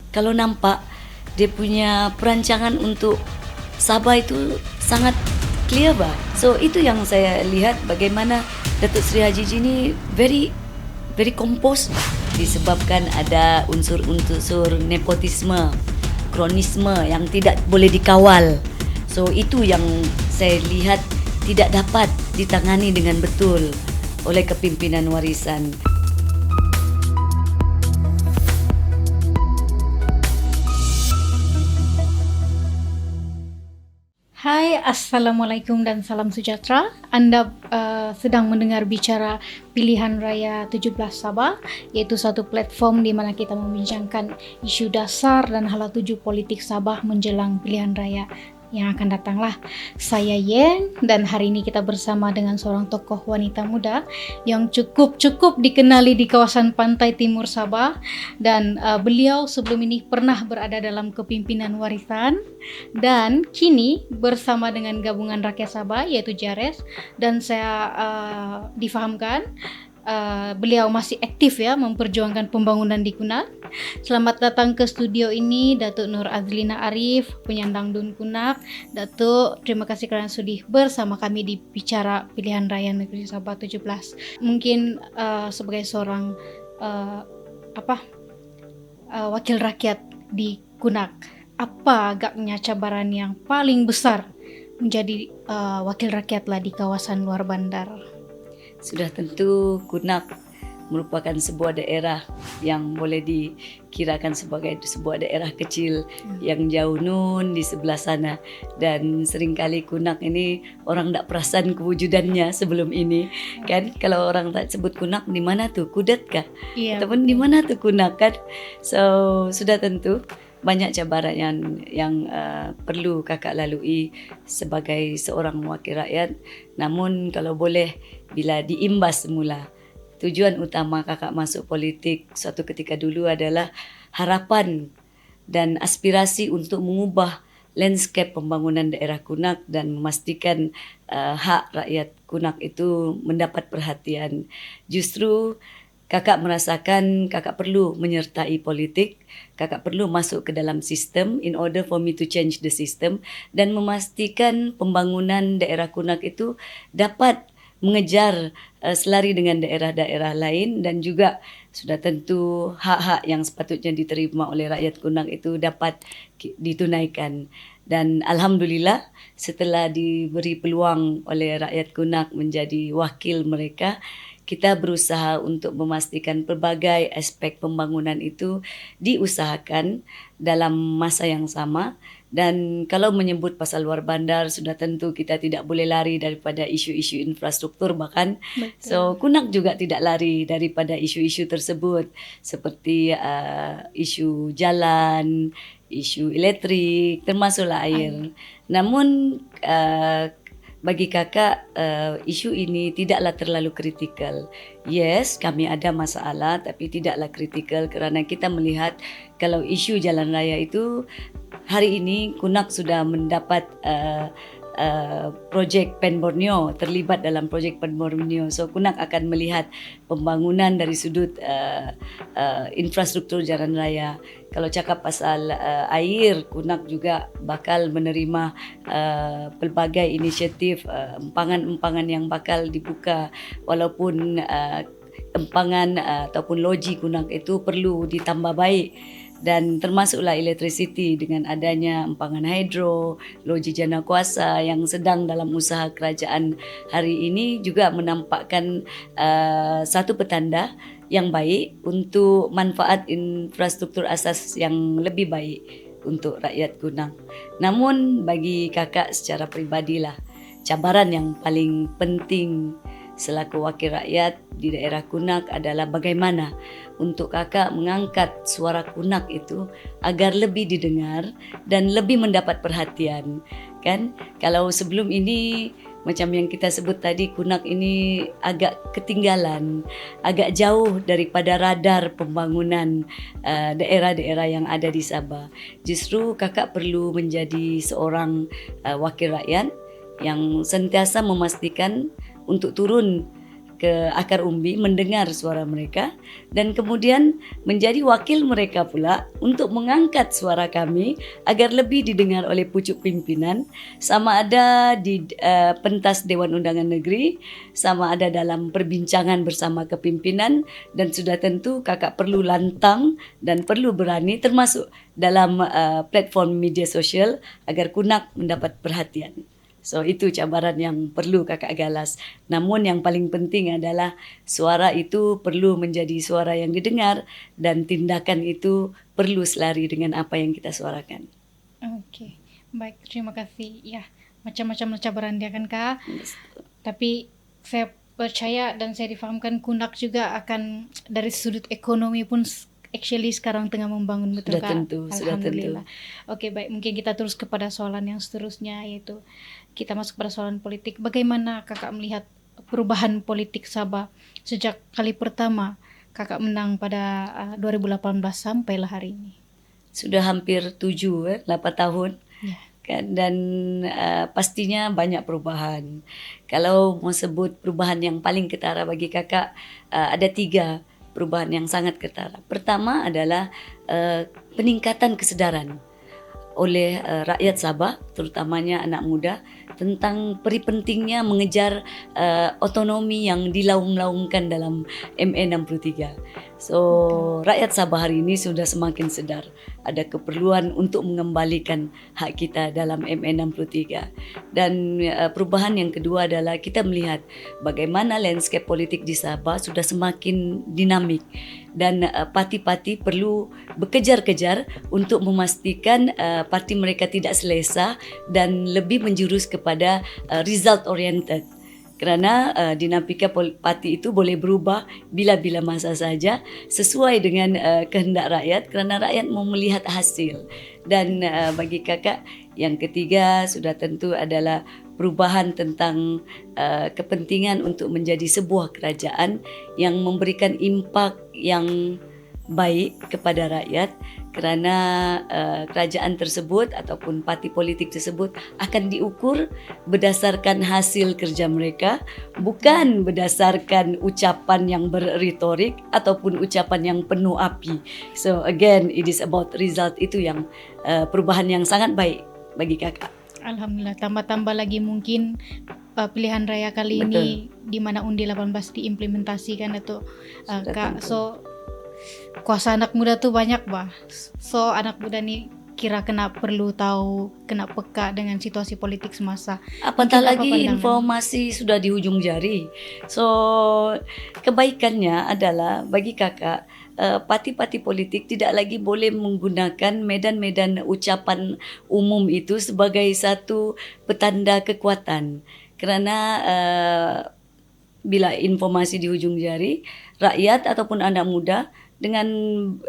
kalau nampak dia punya perancangan untuk Sabah itu sangat clear bah. So itu yang saya lihat bagaimana Datuk Seri Haji ini very compose disebabkan ada unsur-unsur nepotisme, kronisme yang tidak boleh dikawal. So itu yang saya lihat tidak dapat ditangani dengan betul oleh kepimpinan warisan. Hai, Assalamualaikum dan salam sejahtera. Anda sedang mendengar bicara Pilihan Raya 17 Sabah, yaitu satu platform di mana kita membincangkan isu dasar dan hala tuju politik Sabah menjelang pilihan raya yang akan datanglah. Saya Yen, dan hari ini kita bersama dengan seorang tokoh wanita muda yang cukup dikenali di kawasan pantai timur Sabah, dan beliau sebelum ini pernah berada dalam kepimpinan warisan dan kini bersama dengan Gabungan Rakyat Sabah yaitu JARES, dan saya difahamkan beliau masih aktif ya memperjuangkan pembangunan di Kunak. Selamat datang ke studio ini Datuk Nur Azlina Arif, penyandang DUN Kunak. Datuk, terima kasih kerana sudi bersama kami di bicara Pilihan Raya Negeri Sabah 17. Mungkin sebagai seorang wakil rakyat di Kunak, apa agaknya cabaran yang paling besar menjadi wakil rakyat lah di kawasan luar bandar? Sudah tentu Kunak merupakan sebuah daerah yang boleh dikirakan sebagai sebuah daerah kecil yang jauh nun di sebelah sana, dan seringkali Kunak ini orang tak perasan kewujudannya sebelum ini kan. Kalau orang tak sebut Kunak, di mana tuh Kudat kah? Iya. Ataupun di mana tuh Kunak kan. So sudah tentu banyak cabaran yang perlu kakak lalui sebagai seorang wakil rakyat. Namun kalau boleh, bila diimbas semula, tujuan utama kakak masuk politik suatu ketika dulu adalah harapan dan aspirasi untuk mengubah landscape pembangunan daerah Kunak dan memastikan hak rakyat Kunak itu mendapat perhatian. Justru kakak merasakan kakak perlu menyertai politik, kakak perlu masuk ke dalam sistem in order for me to change the system dan memastikan pembangunan daerah Kunak itu dapat mengejar selari dengan daerah-daerah lain, dan juga sudah tentu hak-hak yang sepatutnya diterima oleh rakyat Kunak itu dapat ditunaikan. Dan alhamdulillah setelah diberi peluang oleh rakyat Kunak menjadi wakil mereka, kita berusaha untuk memastikan pelbagai aspek pembangunan itu diusahakan dalam masa yang sama. Dan kalau menyebut pasal luar bandar, sudah tentu kita tidak boleh lari daripada isu-isu infrastruktur bahkan. Betul. So Kunak juga tidak lari daripada isu-isu tersebut, seperti isu jalan, isu elektrik, termasuklah air. Namun bagi kakak, isu ini tidaklah terlalu kritikal. Yes, kami ada masalah tapi tidaklah kritikal, kerana kita melihat kalau isu jalan raya itu hari ini Kunak sudah mendapat projek Pen Borneo, terlibat dalam projek Pen Borneo. So Kunak akan melihat pembangunan dari sudut infrastruktur jalan raya. Kalau cakap pasal air, Kunak juga bakal menerima pelbagai inisiatif empangan-empangan yang bakal dibuka, walaupun empangan ataupun loji Kunak itu perlu ditambah baik, dan termasuklah elektrisiti dengan adanya empangan hidro, loji jana kuasa yang sedang dalam usaha kerajaan hari ini juga menampakkan satu petanda yang baik untuk manfaat infrastruktur asas yang lebih baik untuk rakyat Kunak. Namun bagi kakak secara pribadilah, cabaran yang paling penting selaku wakil rakyat di daerah Kunak adalah bagaimana untuk kakak mengangkat suara Kunak itu agar lebih didengar dan lebih mendapat perhatian. Kan kalau sebelum ini macam yang kita sebut tadi, Kunak ini agak ketinggalan, agak jauh daripada radar pembangunan daerah-daerah yang ada di Sabah. Justru kakak perlu menjadi seorang wakil rakyat yang sentiasa memastikan untuk turun ke akar umbi, mendengar suara mereka, dan kemudian menjadi wakil mereka pula untuk mengangkat suara kami agar lebih didengar oleh pucuk pimpinan, sama ada di pentas Dewan Undangan Negeri, sama ada dalam perbincangan bersama kepimpinan, dan sudah tentu kakak perlu lantang dan perlu berani termasuk dalam platform media sosial agar Kunak mendapat perhatian. So itu cabaran yang perlu kakak galas. Namun yang paling penting adalah suara itu perlu menjadi suara yang didengar dan tindakan itu perlu selari dengan apa yang kita suarakan. Oke, baik, terima kasih. Ya, macam-macam cabaran dia kan Kak. Tapi saya percaya dan saya difahamkan Kunak juga akan dari sudut ekonomi pun actually sekarang tengah membangun, betul Sudah Kak? tentu, sudah Alhamdulillah. Oke, baik, mungkin kita terus kepada soalan yang seterusnya, yaitu kita masuk pada soalan politik. Bagaimana kakak melihat perubahan politik Sabah sejak kali pertama kakak menang pada 2018 sampailah hari ini? Sudah hampir 8 tahun. Ya. Kan, dan pastinya banyak perubahan. Kalau mau sebut perubahan yang paling ketara bagi kakak, ada 3 perubahan yang sangat ketara. Pertama adalah peningkatan kesedaran oleh rakyat Sabah, terutamanya anak muda, tentang peri pentingnya mengejar otonomi yang dilaung-laungkan dalam MA 63. So, rakyat Sabah hari ini sudah semakin sedar ada keperluan untuk mengembalikan hak kita dalam MA 63. Dan perubahan yang kedua adalah kita melihat bagaimana landscape politik di Sabah sudah semakin dinamik dan parti-parti perlu bekejar-kejar untuk memastikan parti mereka tidak selesa dan lebih menjurus kepada result oriented. Kerana dinamika parti itu boleh berubah bila-bila masa saja sesuai dengan kehendak rakyat, kerana rakyat mau melihat hasil. Dan bagi kakak, yang ketiga sudah tentu adalah perubahan tentang kepentingan untuk menjadi sebuah kerajaan yang memberikan impak yang baik kepada rakyat, kerana kerajaan tersebut ataupun parti politik tersebut akan diukur berdasarkan hasil kerja mereka, bukan berdasarkan ucapan yang berretorik ataupun ucapan yang penuh api. So again, it is about result. Itu yang perubahan yang sangat baik bagi kakak. Alhamdulillah, tambah-tambah lagi mungkin pilihan raya kali Betul. ini di mana undi 18 diimplementasikan itu Kak. So kuasa anak muda tuh banyak bah. So anak muda nih kira kena perlu tahu, kena peka dengan situasi politik semasa. Apatah Mungkin apa lagi pandangan? informasi sudah di ujung jari. So kebaikannya adalah bagi kakak, parti-parti politik tidak lagi boleh menggunakan medan-medan ucapan umum itu sebagai satu petanda kekuatan. Kerana bila informasi di ujung jari, rakyat ataupun anak muda dengan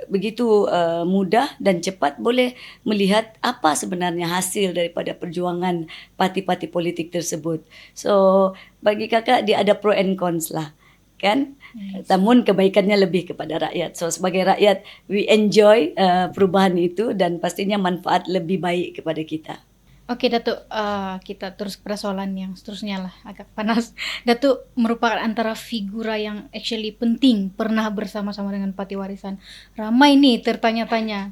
begitu mudah dan cepat boleh melihat apa sebenarnya hasil daripada perjuangan parti-parti politik tersebut. So bagi kakak dia ada pro and cons lah, kan? Yes. Namun kebaikannya lebih kepada rakyat. So sebagai rakyat we enjoy perubahan itu dan pastinya manfaat lebih baik kepada kita. Oke Datuk, kita terus ke persoalan yang seterusnya lah, agak panas. Datuk merupakan antara figura yang actually penting pernah bersama-sama dengan Parti Warisan. Ramai nih tertanya-tanya,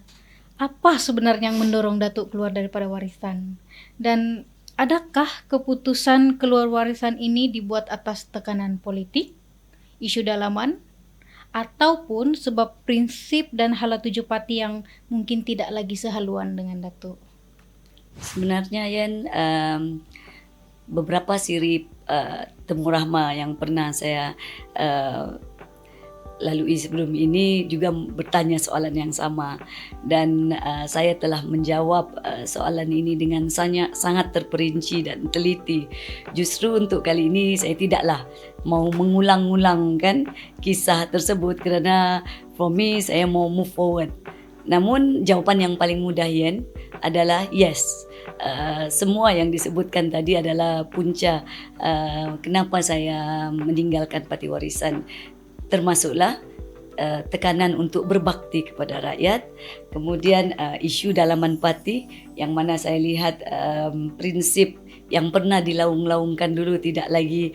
apa sebenarnya yang mendorong Datuk keluar daripada Warisan? Dan adakah keputusan keluar Warisan ini dibuat atas tekanan politik, isu dalaman, ataupun sebab prinsip dan hala tuju parti yang mungkin tidak lagi sehaluan dengan Datuk? Sebenarnya Yan, beberapa siri temu rahma yang pernah saya lalui sebelum ini juga bertanya soalan yang sama, dan saya telah menjawab soalan ini dengan sangat terperinci dan teliti. Justru untuk kali ini saya tidaklah mau mengulang-ulangkan kisah tersebut kerana for me saya mau move forward. Namun jawapan yang paling mudah Yan adalah yes. Semua yang disebutkan tadi adalah punca kenapa saya meninggalkan Parti Warisan, termasuklah tekanan untuk berbakti kepada rakyat, kemudian isu dalaman parti yang mana saya lihat prinsip yang pernah dilaung-laungkan dulu tidak lagi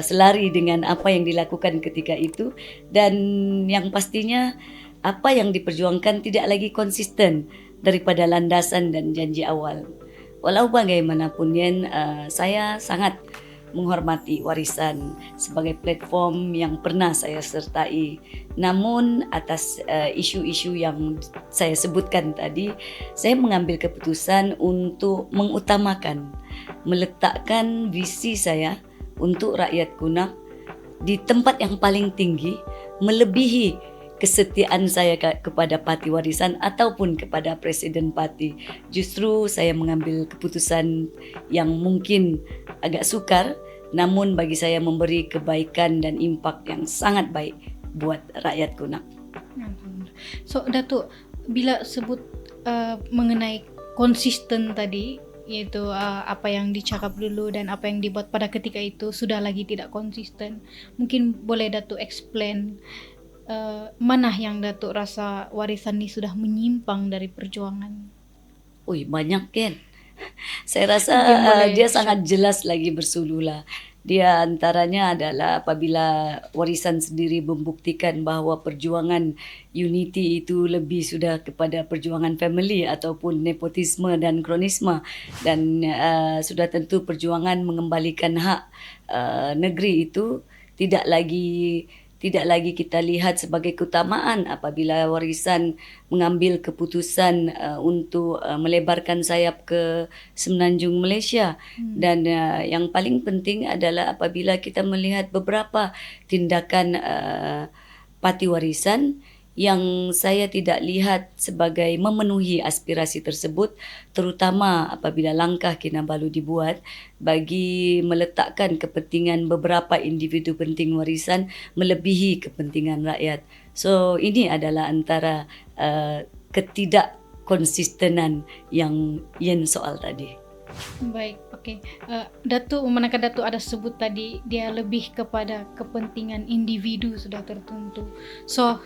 selari dengan apa yang dilakukan ketika itu, dan yang pastinya apa yang diperjuangkan tidak lagi konsisten daripada landasan dan janji awal. Walau bagaimanapun Yen, saya sangat menghormati warisan sebagai platform yang pernah saya sertai. Namun atas isu-isu yang saya sebutkan tadi, saya mengambil keputusan untuk mengutamakan, meletakkan visi saya untuk rakyat Kunak di tempat yang paling tinggi, melebihi kesetiaan saya kepada parti warisan ataupun kepada presiden parti. Justru saya mengambil keputusan yang mungkin agak sukar, namun bagi saya memberi kebaikan dan impak yang sangat baik buat rakyat Kunak. So Datuk, bila sebut mengenai konsisten tadi, yaitu apa yang dicakap dulu dan apa yang dibuat pada ketika itu sudah lagi tidak konsisten, mungkin boleh Datuk explain mana yang Datuk rasa warisan ini sudah menyimpang dari perjuangan? Banyak kan. Saya rasa dia sangat jelas lagi bersululah. Dia antaranya adalah apabila warisan sendiri membuktikan bahawa perjuangan unity itu lebih sudah kepada perjuangan family ataupun nepotisme dan kronisme, dan sudah tentu perjuangan mengembalikan hak negeri itu tidak lagi kita lihat sebagai keutamaan apabila warisan mengambil keputusan untuk melebarkan sayap ke Semenanjung Malaysia. Dan yang paling penting adalah apabila kita melihat beberapa tindakan parti warisan yang saya tidak lihat sebagai memenuhi aspirasi tersebut, terutama apabila langkah Kinabalu dibuat bagi meletakkan kepentingan beberapa individu penting warisan melebihi kepentingan rakyat. So ini adalah antara ketidakkonsistenan yang Yen soal tadi. Baik, okey. Datuk, manakah Datuk ada sebut tadi dia lebih kepada kepentingan individu sudah tertentu. So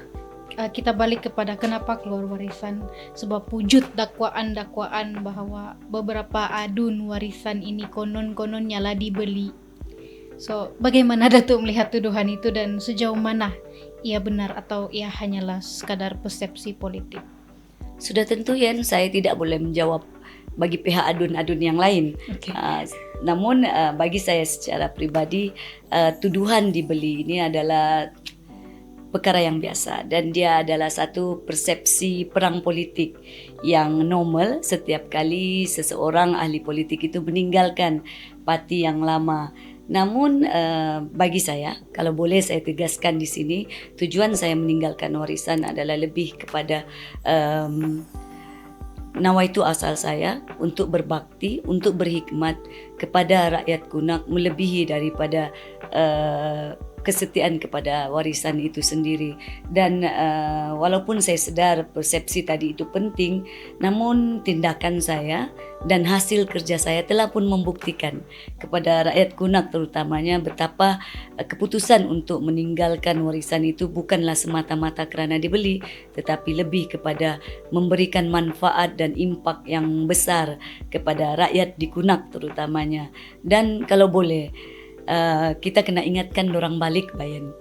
kita balik kepada kenapa keluar warisan, sebab wujud dakwaan-dakwaan bahawa beberapa adun warisan ini konon-kononnya lah dibeli. So bagaimana Datuk melihat tuduhan itu dan sejauh mana ia benar atau ia hanyalah sekadar persepsi politik? Sudah tentu Yen, saya tidak boleh menjawab bagi pihak adun-adun yang lain. Okay. Namun bagi saya secara pribadi, tuduhan dibeli ini adalah perkara yang biasa dan dia adalah satu persepsi perang politik yang normal setiap kali seseorang ahli politik itu meninggalkan parti yang lama. Namun bagi saya, kalau boleh saya tegaskan di sini, tujuan saya meninggalkan warisan adalah lebih kepada nawaitu asal saya untuk berbakti, untuk berkhidmat kepada rakyat Kunak melebihi daripada kesetiaan kepada warisan itu sendiri. Dan walaupun saya sedar persepsi tadi itu penting, namun tindakan saya dan hasil kerja saya telah pun membuktikan kepada rakyat Kunak terutamanya betapa keputusan untuk meninggalkan warisan itu bukanlah semata-mata kerana dibeli, tetapi lebih kepada memberikan manfaat dan impak yang besar kepada rakyat di Kunak terutamanya. Dan kalau boleh kita kena ingatkan dorang balik Bayan.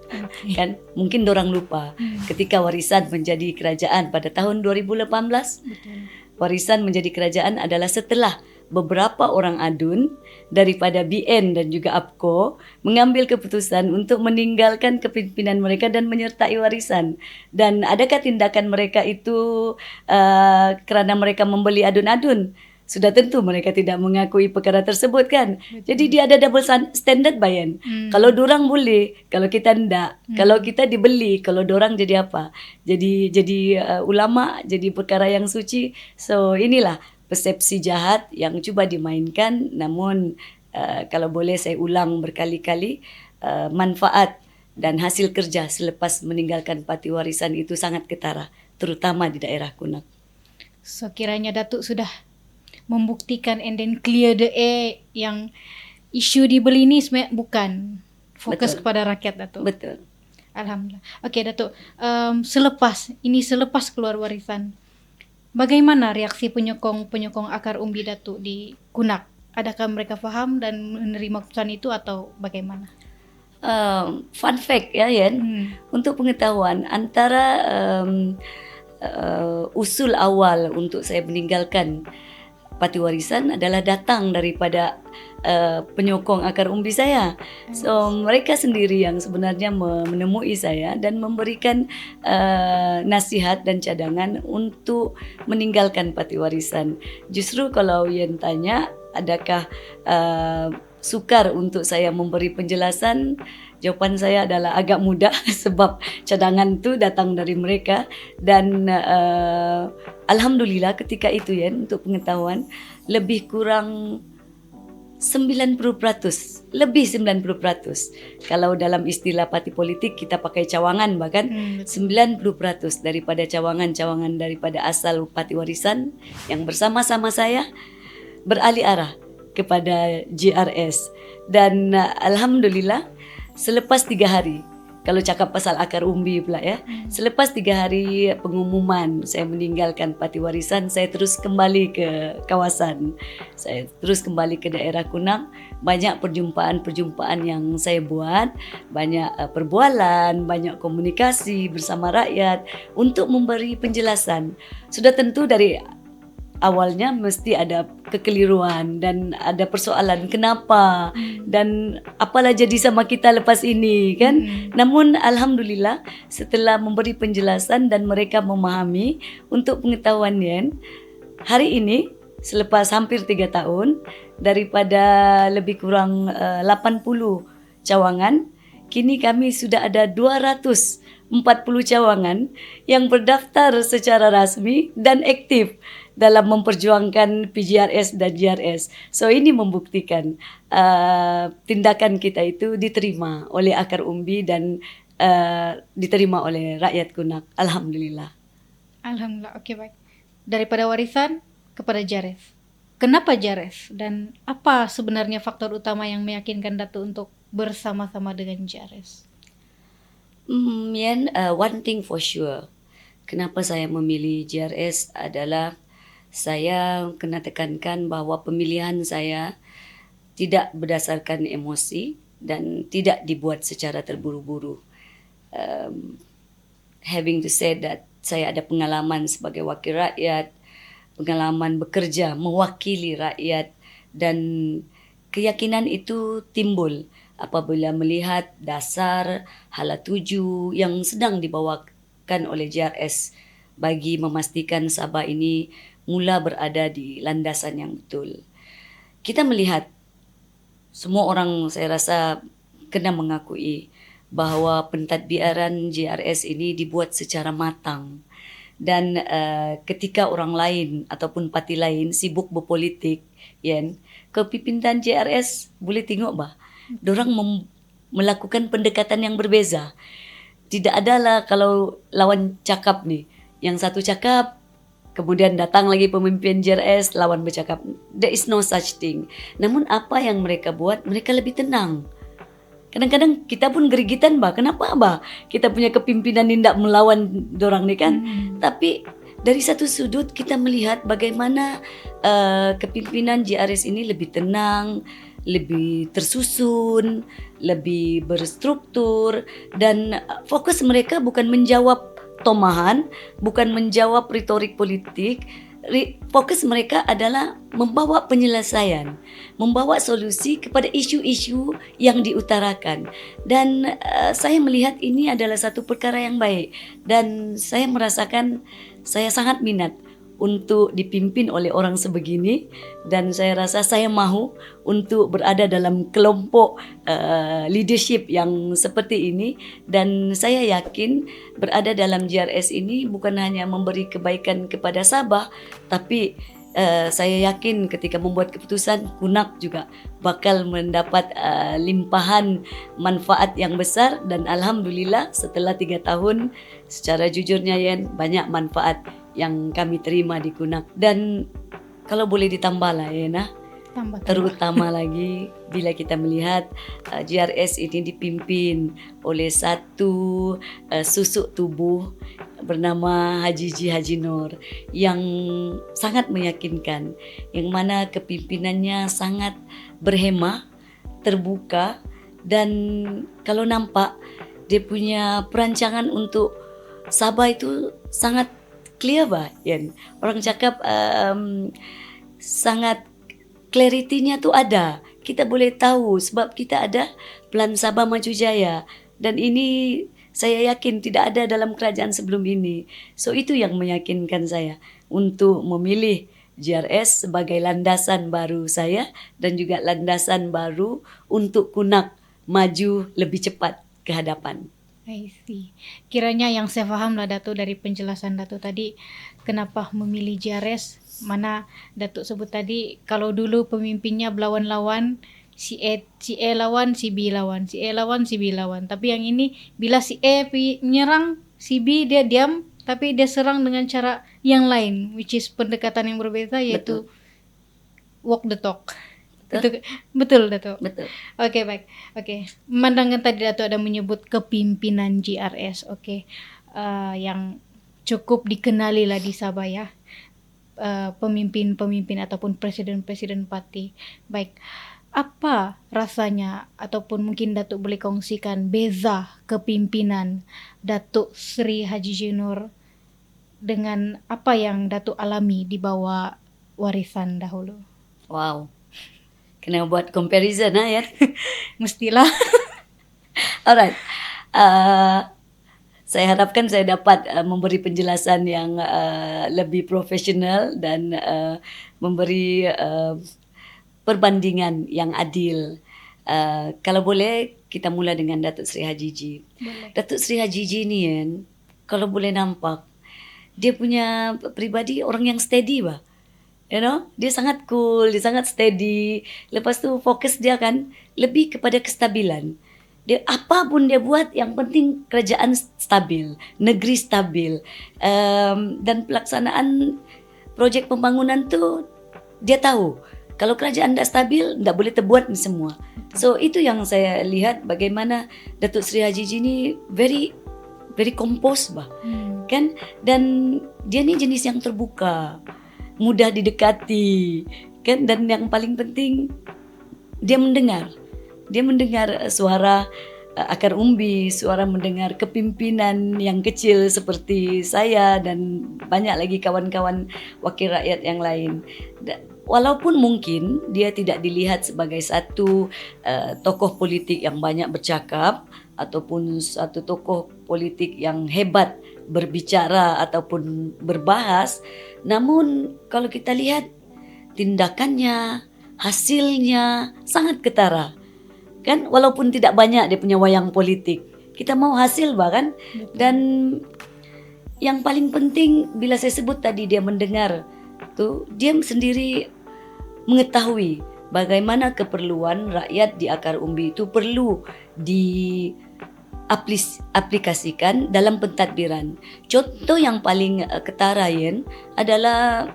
Kan mungkin dorang lupa ketika warisan menjadi kerajaan pada tahun 2018. Betul. Warisan menjadi kerajaan adalah setelah beberapa orang adun daripada BN dan juga APCO mengambil keputusan untuk meninggalkan kepimpinan mereka dan menyertai warisan. Dan adakah tindakan mereka itu kerana mereka membeli adun-adun? Sudah tentu mereka tidak mengakui perkara tersebut kan. Jadi dia ada double standard Bayan. Kalau dorang boleh, kalau kita tidak. Kalau kita dibeli, kalau dorang jadi apa? Jadi ulama, jadi perkara yang suci. So inilah persepsi jahat yang cuba dimainkan. Namun kalau boleh saya ulang berkali-kali, manfaat dan hasil kerja selepas meninggalkan parti warisan itu sangat ketara, terutama di daerah Kunak. So kiranya Datuk sudah membuktikan and then clear the air yang isu dibeli ni sebenarnya bukan fokus Betul. kepada rakyat Datuk. Betul. Alhamdulillah. Okey Datuk, selepas keluar warisan, bagaimana reaksi penyokong akar umbi Datuk di Kunak? adakah mereka paham dan menerima keputusan itu atau bagaimana? Fun fact ya Yen, untuk pengetahuan antara usul awal untuk saya meninggalkan parti warisan adalah datang daripada penyokong akar umbi saya. So mereka sendiri yang sebenarnya menemui saya dan memberikan nasihat dan cadangan untuk meninggalkan parti warisan. Justru kalau Yen tanya adakah sukar untuk saya memberi penjelasan, jawaban saya adalah agak mudah sebab cadangan itu datang dari mereka dan alhamdulillah ketika itu ya, untuk pengetahuan, lebih kurang 90%, lebih 90%. Kalau dalam istilah parti politik kita pakai cawangan, bahkan 90% daripada cawangan-cawangan daripada asal parti warisan yang bersama-sama saya beralih arah kepada JRS. Dan alhamdulillah selepas 3 hari, kalau cakap pasal akar umbi pula ya, selepas 3 hari pengumuman saya meninggalkan parti warisan, saya terus kembali ke kawasan, saya terus kembali ke daerah Kunang. Banyak perjumpaan-perjumpaan yang saya buat, banyak perbualan, banyak komunikasi bersama rakyat untuk memberi penjelasan. Sudah tentu dari awalnya mesti ada kekeliruan dan ada persoalan kenapa dan apalah jadi sama kita lepas ini kan. Namun alhamdulillah setelah memberi penjelasan dan mereka memahami, untuk pengetahuan Yen, hari ini selepas hampir 3 tahun daripada lebih kurang 80 cawangan, kini kami sudah ada 240 cawangan yang berdaftar secara rasmi dan aktif dalam memperjuangkan PJRS dan JRS. So ini membuktikan tindakan kita itu diterima oleh akar umbi dan diterima oleh rakyat Kunak. Alhamdulillah. Alhamdulillah, oke baik. Daripada warisan kepada JRS. Kenapa JRS dan apa sebenarnya faktor utama yang meyakinkan Datuk untuk bersama-sama dengan JRS? One thing for sure. Kenapa saya memilih JRS adalah saya kena tekankan bahwa pemilihan saya tidak berdasarkan emosi dan tidak dibuat secara terburu-buru. Having to say that saya ada pengalaman sebagai wakil rakyat, pengalaman bekerja mewakili rakyat, dan keyakinan itu timbul apabila melihat dasar hala tuju yang sedang dibawakan oleh JRS bagi memastikan Sabah ini mula berada di landasan yang betul. Kita melihat, semua orang saya rasa kena mengakui bahawa pentadbiran JRS ini dibuat secara matang. Dan ketika orang lain ataupun parti lain sibuk berpolitik, kepimpinan JRS boleh tengok dorang melakukan pendekatan yang berbeza. Tidak adalah kalau lawan cakap nih, yang satu cakap, kemudian datang lagi pemimpin JRS, lawan bercakap. There is no such thing. Namun apa yang mereka buat, mereka lebih tenang. Kadang-kadang kita pun gerigitan kenapa kita punya kepimpinan ini tidak melawan dorang ni kan. Tapi dari satu sudut kita melihat bagaimana kepimpinan JRS ini lebih tenang, lebih tersusun, lebih berstruktur, dan fokus mereka bukan menjawab tomahan, bukan menjawab retorik politik. Fokus mereka adalah membawa penyelesaian, membawa solusi kepada isu-isu yang diutarakan. Dan saya melihat ini adalah satu perkara yang baik, dan saya merasakan saya sangat minat untuk dipimpin oleh orang sebegini, dan saya rasa saya mahu untuk berada dalam kelompok leadership yang seperti ini. Dan saya yakin berada dalam JRS ini bukan hanya memberi kebaikan kepada Sabah, tapi saya yakin ketika membuat keputusan, Kunak juga bakal mendapat limpahan manfaat yang besar. Dan alhamdulillah setelah 3 tahun, secara jujurnya banyak manfaat yang kami terima di Kunak. Dan kalau boleh ditambah lah Tambah. Terutama lagi bila kita melihat GRS ini dipimpin oleh satu susuk tubuh bernama Haji Nur yang sangat meyakinkan, yang mana kepimpinannya sangat berhemah, terbuka, dan kalau nampak dia punya perancangan untuk Sabah itu sangat clear bah, Yan. Orang cakap sangat clarity-nya tuh ada. Kita boleh tahu sebab kita ada Plan Sabah Maju Jaya, dan ini saya yakin tidak ada dalam kerajaan sebelum ini. So itu yang meyakinkan saya untuk memilih GRS sebagai landasan baru saya dan juga landasan baru untuk Kunak maju lebih cepat ke hadapan. I see. Kiranya yang saya paham lah Datuk dari penjelasan Datuk tadi, kenapa memilih GRS, mana Datuk sebut tadi, kalau dulu pemimpinnya berlawan-lawan, si A lawan, si B lawan, si A lawan, si B lawan. Tapi yang ini, bila si A menyerang, si B dia diam, tapi dia serang dengan cara yang lain, which is pendekatan yang berbeda, yaitu walk the talk. Betul Datuk. Betul. Oke, baik. Oke. Memandangkan tadi Datuk ada menyebut kepimpinan GRS. Oke. Yang cukup dikenali lah di Sabah ya. Pemimpin-pemimpin ataupun presiden-presiden parti. Baik. Apa rasanya ataupun mungkin Datuk boleh kongsikan beza kepimpinan Datuk Sri Haji Nur dengan apa yang Datuk alami di bawah warisan dahulu? Wow. Kena buat comparison ya. Mestilah. Alright. Saya harapkan saya dapat memberi penjelasan yang lebih profesional dan memberi perbandingan yang adil. Kalau boleh kita mula dengan Datuk Sri Haji Ji. Datuk Sri Haji Ji ni kan, kalau boleh nampak, dia punya pribadi orang yang steady bah. You know, dia sangat cool, dia sangat steady. Lepas tu fokus dia kan lebih kepada kestabilan. Dia apa pun dia buat, yang penting kerajaan stabil, negeri stabil, dan pelaksanaan projek pembangunan tu dia tahu. Kalau kerajaan tak stabil, tak boleh terbuat ni semua. So itu yang saya lihat bagaimana Datuk Sri Haji Ji ni very composed bah, kan? Dan dia ni jenis yang terbuka, mudah didekati, kan? Dan yang paling penting dia mendengar suara akar umbi, suara mendengar kepimpinan yang kecil seperti saya dan banyak lagi kawan-kawan wakil rakyat yang lain. Walaupun mungkin dia tidak dilihat sebagai satu tokoh politik yang banyak bercakap ataupun satu tokoh politik yang hebat berbicara ataupun berbahas, namun kalau kita lihat tindakannya, hasilnya sangat ketara. Kan walaupun tidak banyak dia punya wayang politik, kita mau hasil bahkan. Dan yang paling penting bila saya sebut tadi dia mendengar tu, dia sendiri mengetahui bagaimana keperluan rakyat di akar umbi itu perlu aplikasikan dalam pentadbiran. Contoh yang paling ketara adalah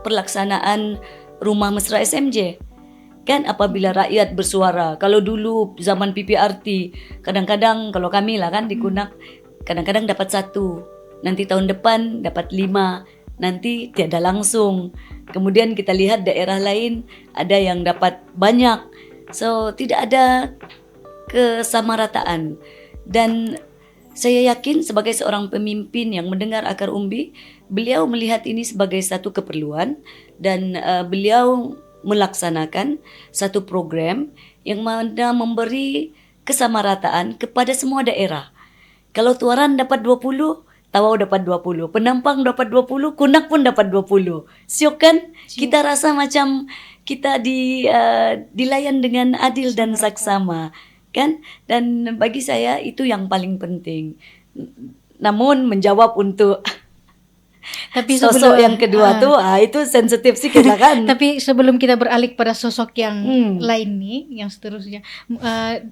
pelaksanaan rumah mesra SMJ. Kan apabila rakyat bersuara, kalau dulu zaman PPRT, kadang-kadang kalau kami lah kan di Kunak, kadang-kadang dapat 1, nanti tahun depan dapat 5, nanti tiada langsung. Kemudian kita lihat daerah lain ada yang dapat banyak. So tidak ada kesamarataan. Dan saya yakin sebagai seorang pemimpin yang mendengar akar umbi, beliau melihat ini sebagai satu keperluan dan beliau melaksanakan satu program yang mana memberi kesamarataan kepada semua daerah. Kalau Tuaran dapat 20, Tawau dapat 20, Penampang dapat 20, Kunak pun dapat 20. Siok kan? Kita rasa macam kita dilayan dengan adil dan saksama, kan? Dan bagi saya itu yang paling penting. Namun menjawab untuk Tapi Sosok yang kedua tuh itu sensitif sedikit lah kan. Tapi sebelum kita beralih pada sosok yang lain nih, yang seterusnya,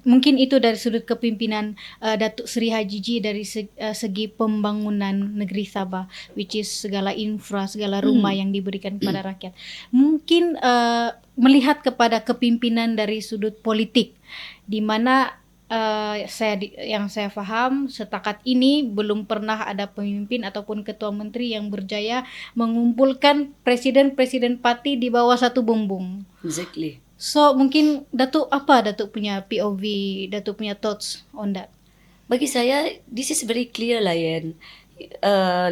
mungkin itu dari sudut kepemimpinan Datuk Seri Hajiji dari segi pembangunan negeri Sabah, which is segala infra, segala rumah yang diberikan kepada rakyat. Mungkin melihat kepada kepimpinan dari sudut politik, di mana yang saya paham setakat ini belum pernah ada pemimpin ataupun ketua menteri yang berjaya mengumpulkan presiden-presiden parti di bawah satu bumbung. Exactly. So mungkin Datuk punya POV, Datuk punya thoughts on that? Bagi saya, this is very clear lah Yen.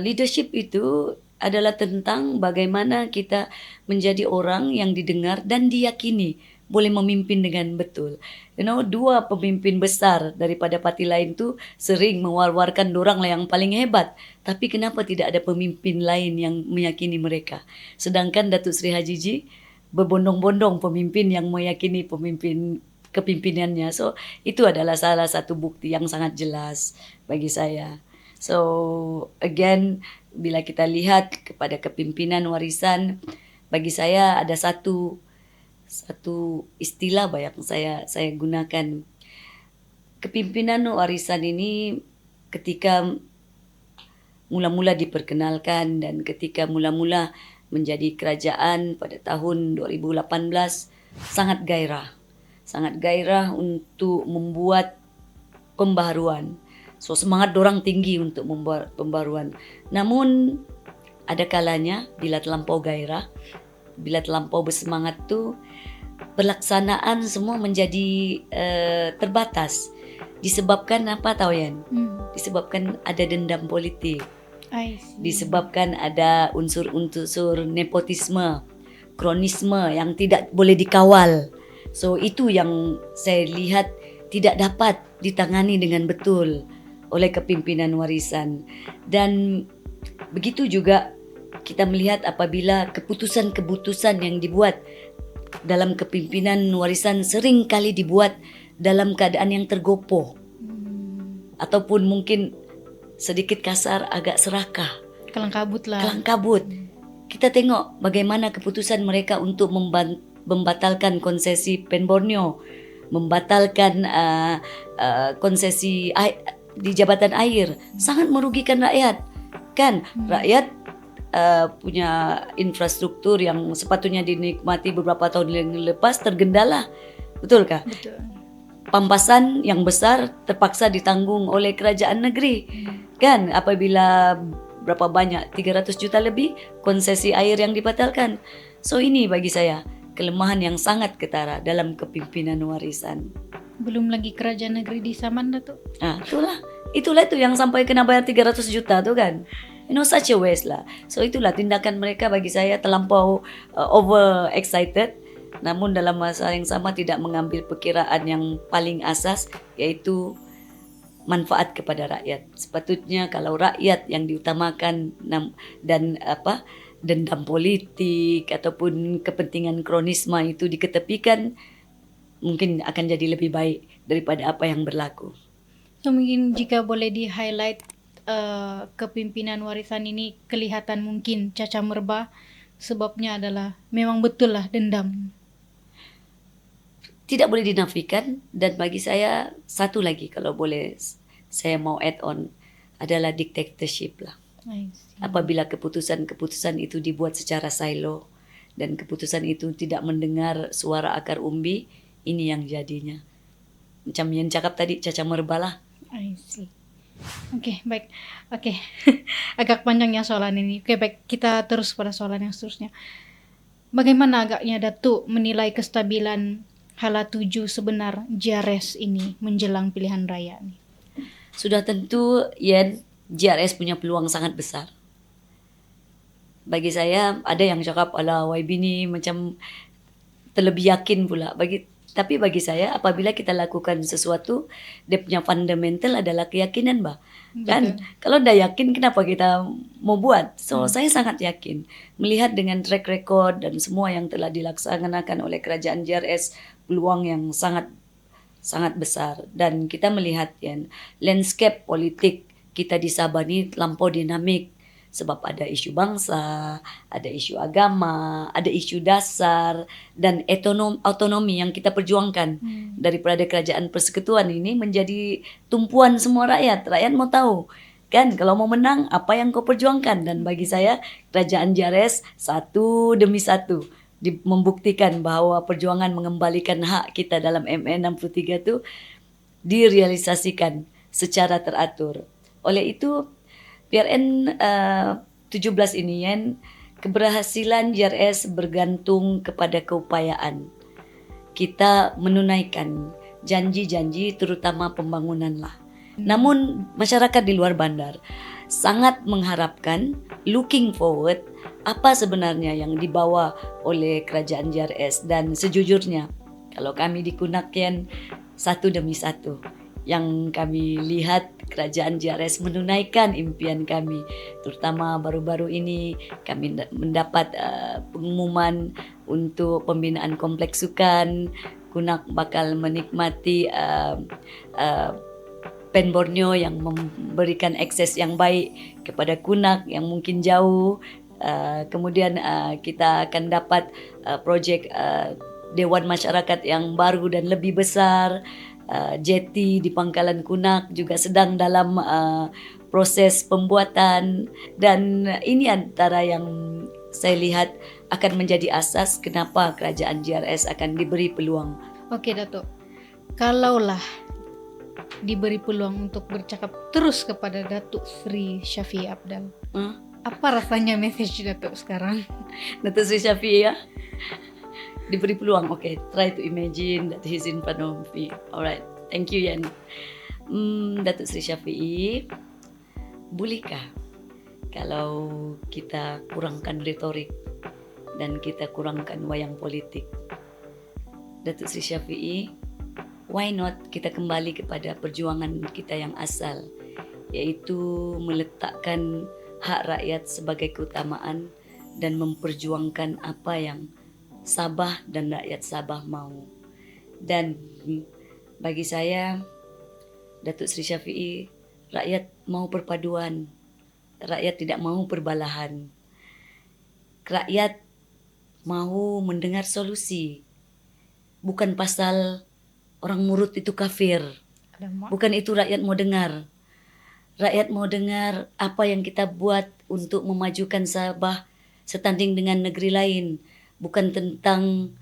Leadership itu adalah tentang bagaimana kita menjadi orang yang didengar dan diyakini boleh memimpin dengan betul. Dua pemimpin besar daripada parti lain tu sering mewar-warkan dorang lah yang paling hebat. Tapi kenapa tidak ada pemimpin lain yang meyakini mereka? Sedangkan Datuk Seri Hajiji berbondong-bondong pemimpin yang meyakini kepimpinannya. So, itu adalah salah satu bukti yang sangat jelas bagi saya. So, again, bila kita lihat kepada kepimpinan warisan, bagi saya ada satu istilah yang saya gunakan. Kepimpinan warisan ini ketika mula-mula diperkenalkan dan ketika mula-mula menjadi kerajaan pada tahun 2018 sangat gairah untuk membuat pembaharuan. So semangat dorang tinggi untuk membuat pembaharuan. Namun ada kalanya bila terlampau gairah, bila terlampau bersemangat tu pelaksanaan semua menjadi terbatas. Disebabkan apa tahu Yan? Disebabkan ada dendam politik. Disebabkan ada unsur-unsur nepotisme, kronisme yang tidak boleh dikawal. So itu yang saya lihat tidak dapat ditangani dengan betul oleh kepimpinan warisan. Dan begitu juga kita melihat apabila keputusan-keputusan yang dibuat dalam kepimpinan warisan sering kali dibuat dalam keadaan yang tergopoh. Ataupun mungkin sedikit kasar agak serakah. Kelang kabut. Kita tengok bagaimana keputusan mereka untuk membatalkan konsesi Pen Borneo, membatalkan konsesi di jabatan air, sangat merugikan rakyat. Kan rakyat punya infrastruktur yang sepatutnya dinikmati beberapa tahun yang lepas tergendala. Betulkah? Betul. Pampasan yang besar terpaksa ditanggung oleh kerajaan negeri. Kan apabila berapa banyak 300 juta lebih konsesi air yang dibatalkan. So ini bagi saya kelemahan yang sangat ketara dalam kepimpinan warisan. Belum lagi kerajaan negeri di Saman Datuk. Itulah itu yang sampai kena bayar 300 juta tu kan. Such a waste lah. So itulah tindakan mereka bagi saya terlampau over excited. Namun dalam masa yang sama tidak mengambil perkiraan yang paling asas, iaitu manfaat kepada rakyat. Sepatutnya kalau rakyat yang diutamakan dan dendam politik ataupun kepentingan kronisme itu diketepikan, mungkin akan jadi lebih baik daripada apa yang berlaku. So mungkin jika boleh di-highlight kepimpinan warisan ini kelihatan mungkin caca merba, sebabnya adalah memang betul lah dendam. Tidak boleh dinafikan, dan bagi saya satu lagi kalau boleh saya mau add on adalah dictatorship lah. Apabila keputusan-keputusan itu dibuat secara silo dan keputusan itu tidak mendengar suara akar umbi, ini yang jadinya. Macam yang cakap tadi, caca merba lah. Oke, baik. Oke. Agak panjang ya soalan ini. Oke, baik. Kita terus pada soalan yang seterusnya. Bagaimana agaknya Datuk menilai kestabilan hala tuju sebenar JRS ini menjelang pilihan raya nih? Sudah tentu Yen, JRS punya peluang sangat besar. Bagi saya ada yang cakap ala YB ni macam terlebih yakin pula. Tapi bagi saya apabila kita lakukan sesuatu, dia punya fundamental adalah keyakinan bah. Kan kalau dah yakin kenapa kita mau buat? So saya sangat yakin melihat dengan track record dan semua yang telah dilaksanakan oleh kerajaan JRS, peluang yang sangat besar. Dan kita melihat landscape politik kita di Sabah ni lampau dinamik. sebab ada isu bangsa, ada isu agama, ada isu dasar dan otonomi yang kita perjuangkan daripada kerajaan persekutuan ini menjadi tumpuan semua rakyat. Rakyat mau tahu kan kalau mau menang apa yang kau perjuangkan, dan bagi saya kerajaan JRS satu demi satu membuktikan bahwa perjuangan mengembalikan hak kita dalam ME 63 itu direalisasikan secara teratur. Oleh itu PRN 17 ini keberhasilan JRS bergantung kepada keupayaan kita menunaikan janji-janji terutama pembangunan lah. Namun masyarakat di luar bandar sangat mengharapkan, looking forward, apa sebenarnya yang dibawa oleh kerajaan JRS. Dan sejujurnya kalau kami di Kunakian satu demi satu yang kami lihat kerajaan JRS menunaikan impian kami, terutama baru-baru ini kami mendapat pengumuman untuk pembinaan kompleks sukan. Kunak bakal menikmati Pen Borneo yang memberikan akses yang baik kepada Kunak yang mungkin jauh. Kemudian kita akan dapat projek Dewan Masyarakat yang baru dan lebih besar. Jeti di Pangkalan Kunak juga sedang dalam proses pembuatan, dan ini antara yang saya lihat akan menjadi asas kenapa kerajaan JRS akan diberi peluang. Oke Datuk, kalaulah diberi peluang untuk bercakap terus kepada Datuk Sri Syafie Apdal, apa rasanya message Datuk sekarang? Datuk Sri Syafie ya? Diberi peluang, okay, try to imagine that he's in front of me. Alright, thank you Yan. Datuk Sri Syafie, bolehkah kalau kita kurangkan retorik dan kita kurangkan wayang politik? Datuk Sri Syafie, why not kita kembali kepada perjuangan kita yang asal, yaitu meletakkan hak rakyat sebagai keutamaan dan memperjuangkan apa yang Sabah dan rakyat Sabah mau. Dan bagi saya, Datuk Sri Syafie, rakyat mau perpaduan. Rakyat tidak mau perbalahan. Rakyat mau mendengar solusi. Bukan pasal orang murut itu kafir. Bukan itu rakyat mau dengar. Rakyat mau dengar apa yang kita buat untuk memajukan Sabah setanding dengan negeri lain. Bukan tentang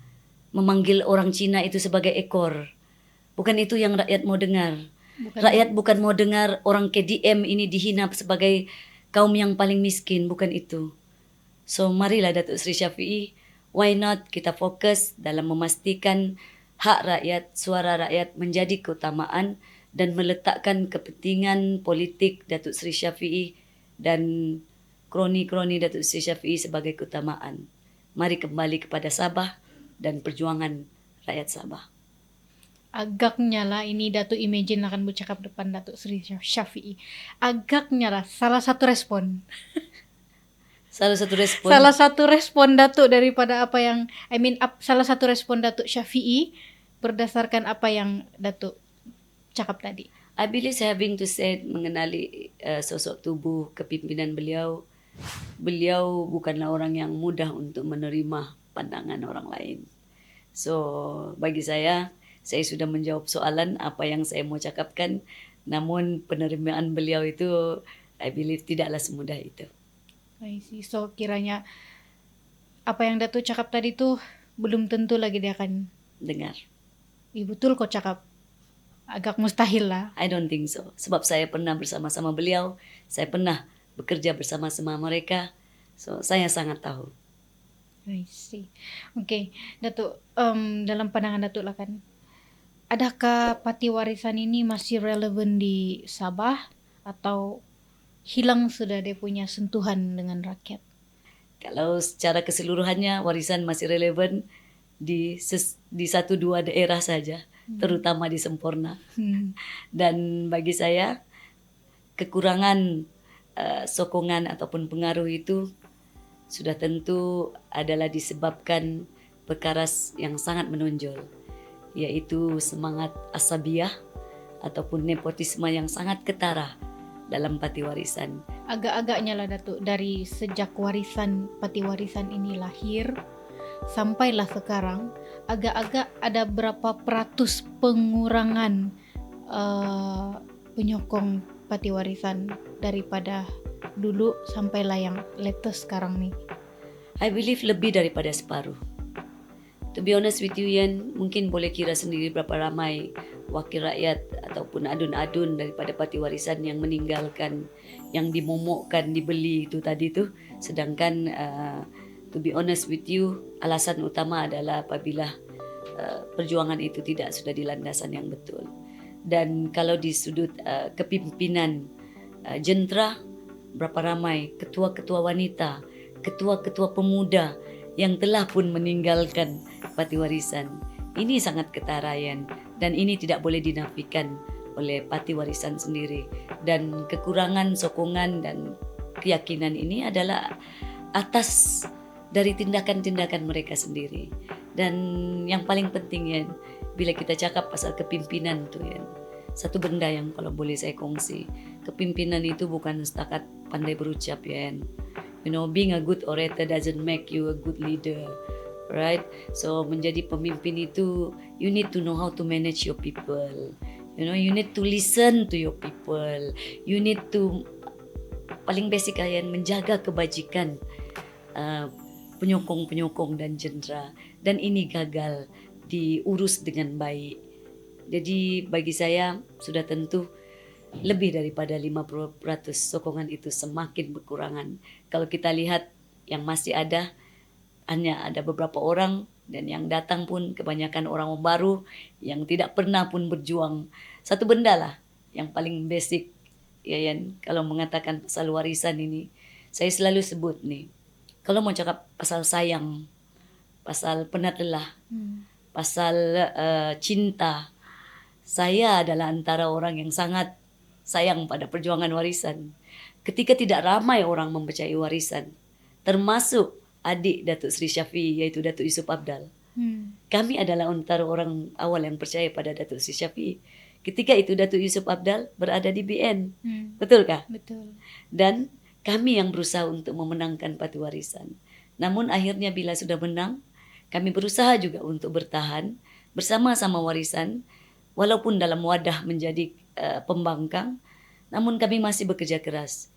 memanggil orang Cina itu sebagai ekor. Bukan itu yang rakyat mau dengar. Rakyat bukan mau dengar orang KDM ini dihina sebagai kaum yang paling miskin. Bukan itu. So marilah Datuk Sri Syafie, why not kita fokus dalam memastikan hak rakyat, suara rakyat menjadi keutamaan dan meletakkan kepentingan politik Datuk Sri Syafie dan kroni-kroni Datuk Sri Syafie sebagai keutamaan. Mari kembali kepada Sabah dan perjuangan rakyat Sabah. Agaknya lah ini Datuk imagine akan bercakap depan Datuk Sri Syafie. Agaknya lah salah satu respon. Salah satu respon Datuk daripada apa yang salah satu respon Datuk Syafie berdasarkan apa yang Datuk cakap tadi. I believe having to say mengenali sosok tubuh kepimpinan beliau. Beliau bukanlah orang yang mudah untuk menerima pandangan orang lain. So bagi saya sudah menjawab soalan apa yang saya mau cakapkan. Namun penerimaan beliau itu I believe tidaklah semudah itu. I see. So kiranya apa yang Datuk cakap tadi tuh belum tentu lagi dia akan dengar. Betul kau cakap. Agak mustahil lah. I don't think so. Sebab saya pernah bersama-sama beliau. Saya pernah bekerja bersama-sama mereka. So saya sangat tahu. I see. Okay. Datuk, dalam pandangan Datuk lah kan, adakah parti warisan ini masih relevan di Sabah atau hilang sudah dia punya sentuhan dengan rakyat? Kalau secara keseluruhannya warisan masih relevan di 1-2 daerah saja, terutama di Semporna. Dan bagi saya kekurangan sokongan ataupun pengaruh itu sudah tentu adalah disebabkan perkara yang sangat menonjol, yaitu semangat asabiah ataupun nepotisme yang sangat ketara dalam parti warisan. agak-agaknya lah Datuk, dari sejak warisan pati warisan ini lahir sampailah sekarang, agak-agak ada berapa peratus pengurangan penyokong pati warisan daripada dulu sampailah yang latest sekarang nih? I believe lebih daripada separuh. To be honest with you, Yan, mungkin boleh kira sendiri berapa ramai wakil rakyat ataupun adun-adun daripada parti warisan yang meninggalkan, yang dimomokkan, dibeli itu tadi tu. Sedangkan to be honest with you, alasan utama adalah apabila perjuangan itu tidak sudah di landasan yang betul. Dan kalau di sudut kepimpinan jentera, berapa ramai ketua-ketua wanita, ketua-ketua pemuda yang telah pun meninggalkan parti warisan. Ini sangat ketara, Yan, dan ini tidak boleh dinafikan oleh parti warisan sendiri. Dan kekurangan sokongan dan keyakinan ini adalah atas dari tindakan-tindakan mereka sendiri. Dan yang paling penting, Yan, bila kita cakap pasal kepimpinan tu, Yan, satu benda yang kalau boleh saya kongsi, kepimpinan itu bukan setakat pandai berucap, Yan. You know, being a good orator doesn't make you a good leader, right? So menjadi pemimpin itu, you need to know how to manage your people. You know, you need to listen to your people. You need to, paling basic kalian, menjaga kebajikan penyokong-penyokong dan jentera. Dan ini gagal diurus dengan baik. Jadi bagi saya sudah tentu lebih daripada 50% sokongan itu semakin berkurangan. Kalau kita lihat yang masih ada, hanya ada beberapa orang, dan yang datang pun kebanyakan orang baru yang tidak pernah pun berjuang. Satu benda lah yang paling basic, ya Yan, kalau mengatakan pasal warisan ini, saya selalu sebut nih, kalau mau cakap pasal sayang, pasal penat lelah, pasal cinta, saya adalah antara orang yang sangat sayang pada perjuangan warisan. Ketika tidak ramai orang mempercayai warisan, termasuk adik Datuk Seri Shafie, iaitu Datuk Yusof Abdal. Kami adalah antara orang awal yang percaya pada Datuk Seri Shafie. Ketika itu Datuk Yusof Abdal berada di BN. Betulkah? Betul. Dan kami yang berusaha untuk memenangkan parti warisan. Namun akhirnya bila sudah menang, kami berusaha juga untuk bertahan bersama-sama warisan, walaupun dalam wadah menjadi pembangkang, namun kami masih bekerja keras.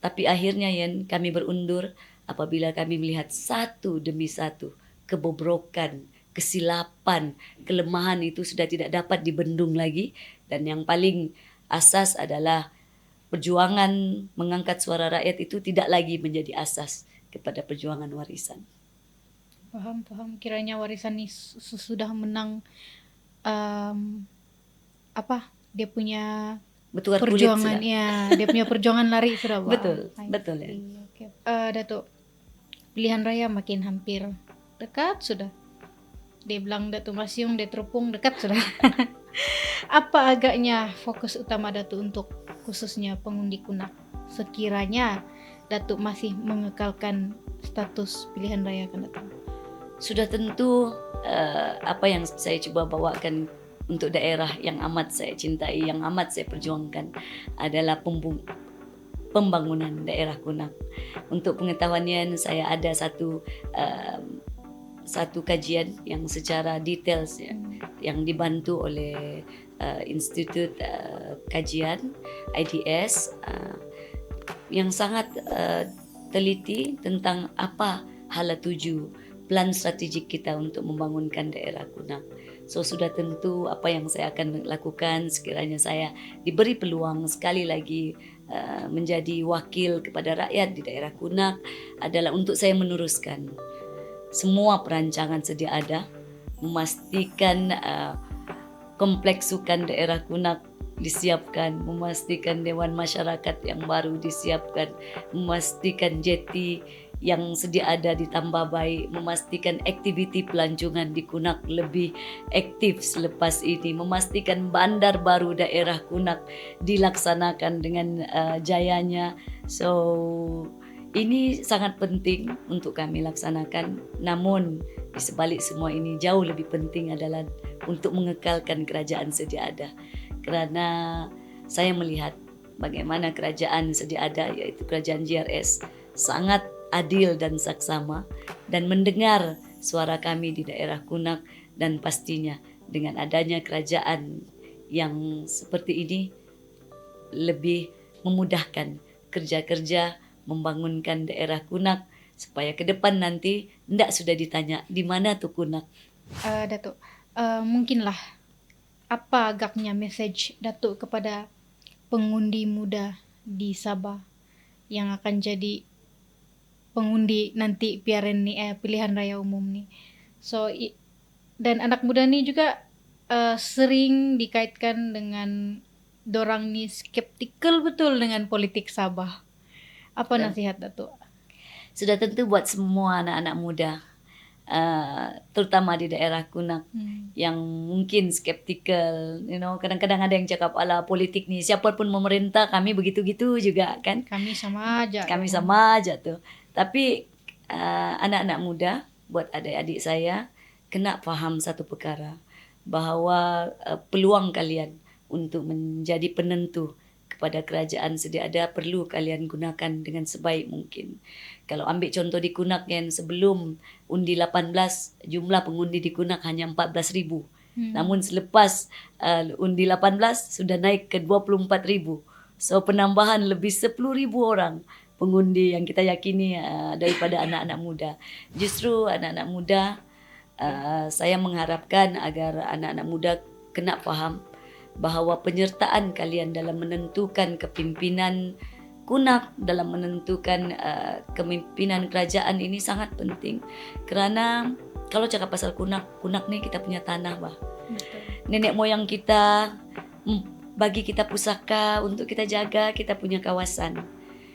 Tapi akhirnya, Yan, kami berundur apabila kami melihat satu demi satu kebobrokan, kesilapan, kelemahan itu sudah tidak dapat dibendung lagi. Dan yang paling asas adalah perjuangan mengangkat suara rakyat itu tidak lagi menjadi asas kepada perjuangan warisan. Paham. Kiranya warisan ini sudah menang dia punya Bertukar perjuangan, kulit sudah. ya, dia punya perjuangan lari sudah. Betul ya. Okay. Datuk, pilihan raya makin hampir dekat sudah. Dia bilang Datuk Masiung, dia terupung dekat sudah. Apa agaknya fokus utama Datuk untuk khususnya pengundi Kunak sekiranya Datuk masih mengekalkan status pilihan raya akan datang? Sudah tentu apa yang saya coba bawakan untuk daerah yang amat saya cintai, yang amat saya perjuangkan adalah pembangunan daerah Kunak. Untuk pengetahuannya, saya ada satu kajian yang secara detail yang dibantu oleh Institut Kajian IDS yang sangat teliti tentang apa hala tuju plan strategik kita untuk membangunkan daerah Kunak. So sudah tentu apa yang saya akan lakukan sekiranya saya diberi peluang sekali lagi menjadi wakil kepada rakyat di daerah Kunak adalah untuk saya meneruskan semua perancangan sedia ada, memastikan kompleks sukan daerah Kunak disiapkan, memastikan dewan masyarakat yang baru disiapkan, memastikan jeti yang sedia ada ditambah baik, memastikan aktiviti pelancongan di Kunak lebih aktif selepas ini, memastikan bandar baru daerah Kunak dilaksanakan dengan jayanya. So ini sangat penting untuk kami laksanakan. Namun di sebalik semua ini jauh lebih penting adalah untuk mengekalkan kerajaan sedia ada. Kerana saya melihat bagaimana kerajaan sedia ada, yaitu kerajaan JRS, sangat adil dan saksama dan mendengar suara kami di daerah Kunak, dan pastinya dengan adanya kerajaan yang seperti ini lebih memudahkan kerja-kerja membangunkan daerah Kunak supaya ke depan nanti ndak sudah ditanya di mana tuh Kunak. Datuk, mungkinlah apa agaknya message Datuk kepada pengundi muda di Sabah yang akan jadi pengundi nanti pilihan raya umum nih. So dan anak muda nih juga sering dikaitkan dengan dorang nih skeptikal betul dengan politik Sabah. Apa nasihat Datuk? Sudah tentu buat semua anak-anak muda, terutama di daerah Kunak yang mungkin skeptikal, kadang-kadang ada yang cakap ala politik nih siapapun memerintah kami begitu-gitu juga kan. Kami sama aja tuh. Tapi anak-anak muda, buat adik-adik saya, kena paham satu perkara, bahwa peluang kalian untuk menjadi penentu kepada kerajaan sedia ada perlu kalian gunakan dengan sebaik mungkin. Kalau ambil contoh di Kunak yang sebelum undi 18, jumlah pengundi di Kunak hanya 14,000. Namun selepas undi 18 sudah naik ke 24,000. So penambahan lebih 10,000 orang pengundi yang kita yakini daripada anak-anak muda. Justru anak-anak muda, saya mengharapkan agar anak-anak muda kena faham bahawa penyertaan kalian dalam menentukan kepimpinan Kunak, dalam menentukan kepimpinan kerajaan ini sangat penting. Kerana kalau cakap pasal Kunak ni kita punya tanah bah. Betul. Nenek moyang kita bagi kita pusaka untuk kita jaga kita punya kawasan.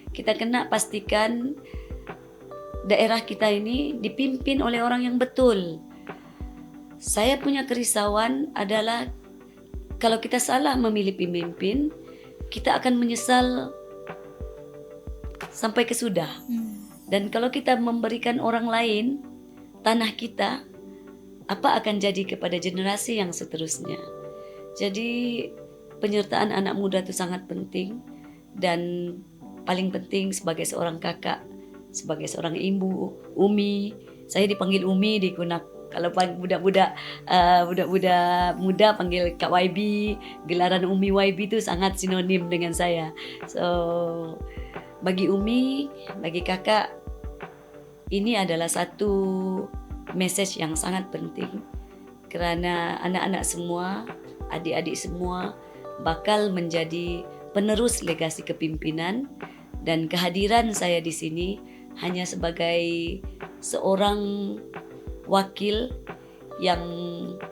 Kita kena pastikan daerah kita ini dipimpin oleh orang yang betul. Saya punya kerisauan adalah kalau kita salah memilih pemimpin, kita akan menyesal sampai kesudah. Dan kalau kita memberikan orang lain tanah kita, apa akan jadi kepada generasi yang seterusnya? Jadi penyertaan anak muda itu sangat penting, dan paling penting sebagai seorang kakak, sebagai seorang ibu, Umi. Saya dipanggil Umi di Kunak. Kalau budak-budak muda panggil Kak YB, gelaran Umi YB itu sangat sinonim dengan saya. So bagi Umi, bagi kakak, ini adalah satu message yang sangat penting. Kerana anak-anak semua, adik-adik semua bakal menjadi penerus legasi kepimpinan, dan kehadiran saya di sini hanya sebagai seorang wakil yang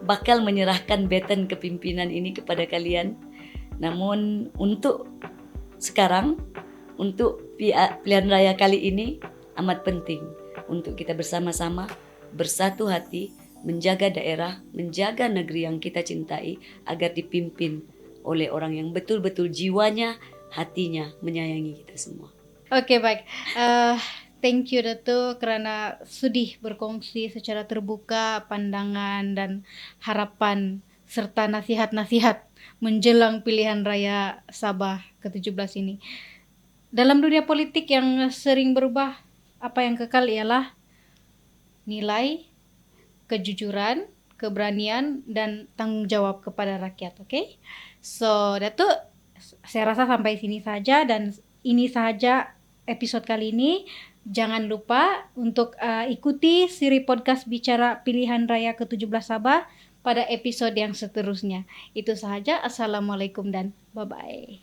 bakal menyerahkan baton kepimpinan ini kepada kalian. Namun untuk sekarang, untuk pilihan raya kali ini amat penting untuk kita bersama-sama bersatu hati menjaga daerah, menjaga negeri yang kita cintai agar dipimpin oleh orang yang betul-betul jiwanya, hatinya menyayangi kita semua. Oke, baik. Thank you Datuk kerana sudi berkongsi secara terbuka pandangan dan harapan serta nasihat-nasihat menjelang pilihan raya Sabah ke-17 ini. Dalam dunia politik yang sering berubah, apa yang kekal ialah nilai, kejujuran, keberanian, dan tanggung jawab kepada rakyat. Okay? So, Datuk, saya rasa sampai sini saja, dan ini sahaja episod kali ini. Jangan lupa untuk ikuti siri podcast Bicara Pilihan Raya ke-17 Sabah pada episod yang seterusnya. Itu sahaja. Assalamualaikum dan bye-bye.